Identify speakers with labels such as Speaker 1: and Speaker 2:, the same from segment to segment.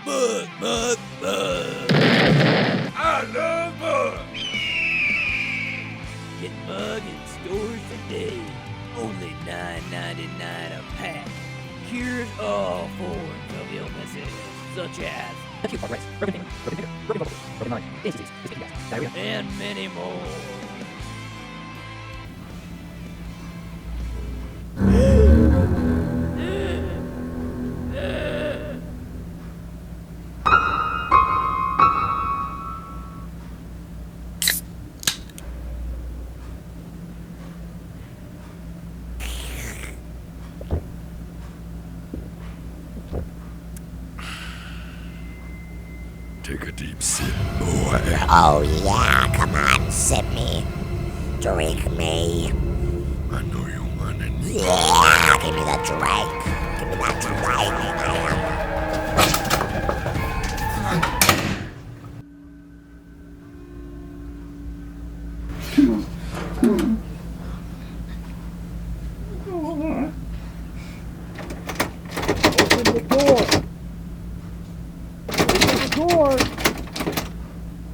Speaker 1: Mug. I love mug. Get mug in stores today. Only $9.99 a pack. Cures all forms of illnesses, such as
Speaker 2: acute heart race, broken finger, broken vocal, broken mind, disease, gas, diarrhea,
Speaker 1: and many more.
Speaker 3: Take a deep sip, boy.
Speaker 4: Oh yeah, come on, sip me. Drink me.
Speaker 3: I know you want it.
Speaker 4: Yeah, give me the drink. Give me that drink.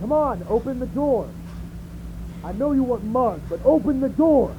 Speaker 5: Come on, open the door. I know you want mug, but open the door.